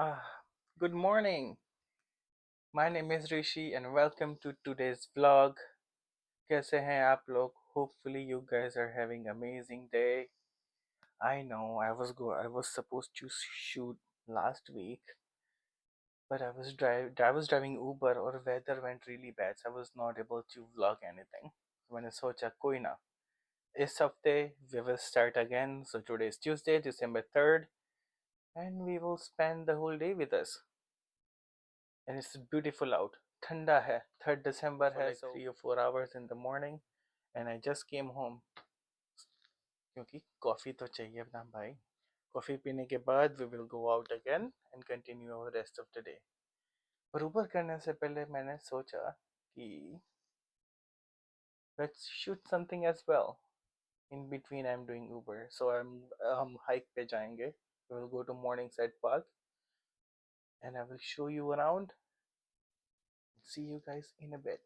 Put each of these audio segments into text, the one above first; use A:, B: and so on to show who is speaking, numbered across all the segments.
A: Ah, Good morning. My name is Rishi and welcome to today's vlog. कैसे हैं आप लोग? Hopefully you guys are having amazing day. I know I was supposed to shoot last week, but I was driving Uber or weather went really bad, so I was not able to vlog anything. So मैंने सोचा कोई ना. इस हफ्ते we will start again. So today is Tuesday, December 3rd, and we will spend the whole day with us. And it's beautiful out. Thanda hai. 3rd December है, like 3 or 4 hours in the morning, and I just came home. क्योंकि coffee तो चाहिए ना भाई. Coffee पीने के बाद we will go out again and continue our rest of the day. पर ऊपर करने से पहले मैंने सोचा कि let's shoot something as well. In between I'm doing Uber, so हम hike पे जाएंगे. We will go to Morningside Park and I will show you around. See you guys in a bit.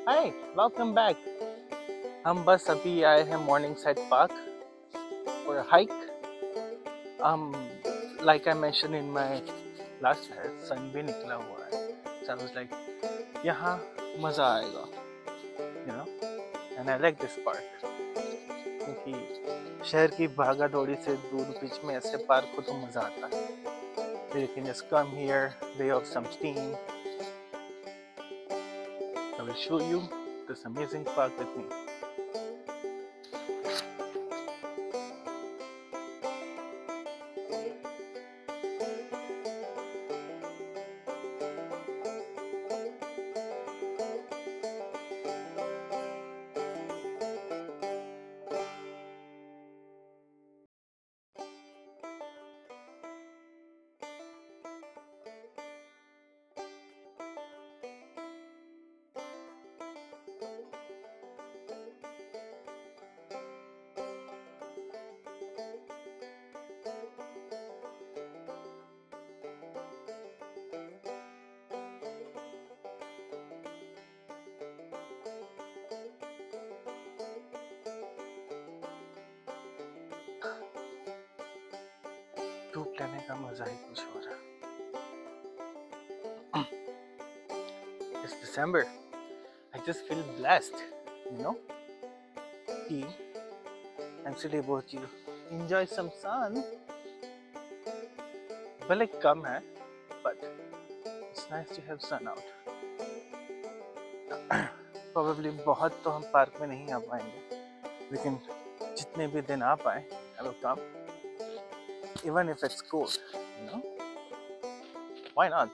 A: Hi, welcome back. हम बस अभी आए हैं morning park for a hike. Like I mentioned in my last slide, sun भी निकला हुआ है. So I was like, यहाँ मज़ा आएगा, you know. And I like this park क्योंकि शहर की भागा दौड़ी से दूर बीच में ऐसे पार्क हो तो मज़ा आता है. You can just come here, lay off some steam. I will show you this amazing park with me. धूप लेने का मज़ा ही कुछ हो रहा. It's December. I just feel blessed, you know. कि actually about you enjoy some sun. भले कम है, but it's nice to have sun out. Probably बहुत तो हम पार्क में नहीं आ पाएंगे, लेकिन जितने भी दिन आ पाए, I will come. Even if it's cold, you know. Why not?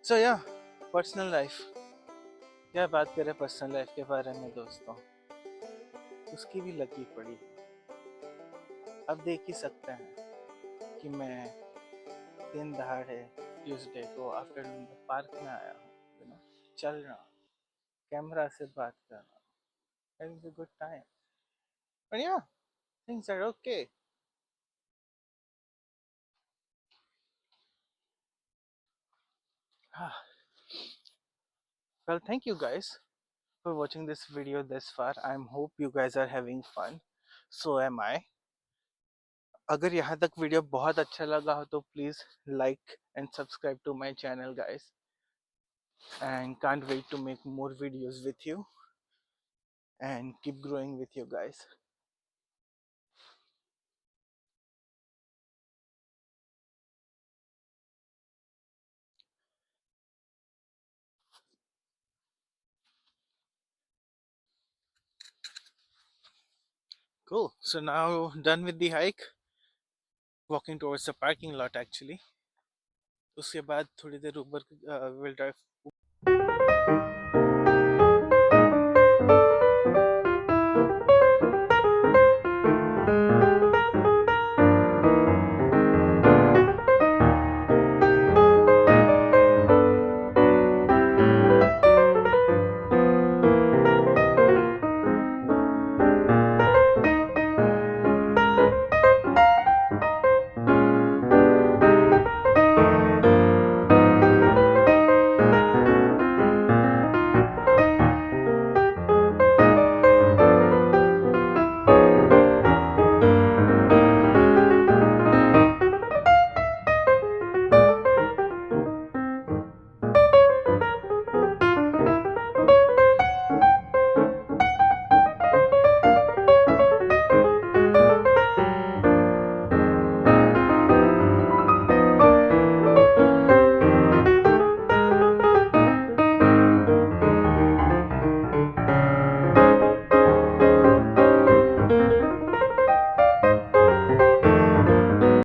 A: सो या पर्सनल लाइफ, क्या बात करें पर्सनल लाइफ के बारे में दोस्तों, उसकी भी लगी पड़ी है। अब देख ही सकते हैं कि मैं दिन दहाड़े ट्यूसडे को आफ्टरनून में पार्क में आया हूँ, चल रहा हूँ, कैमरा से बात कर रहा हूँ, having a good time. But yeah, things are okay. Well, thank you guys for watching this video this far. I hope you guys are having fun. So am I. अगर यहाँ तक वीडियो बहुत अच्छा लगा हो तो please like and subscribe to my channel guys, and can't wait to make more videos with you and keep growing with you guys. Cool. So now done with the hike, walking towards the parking lot actually. उसके बाद थोड़ी देर ऊपर will drive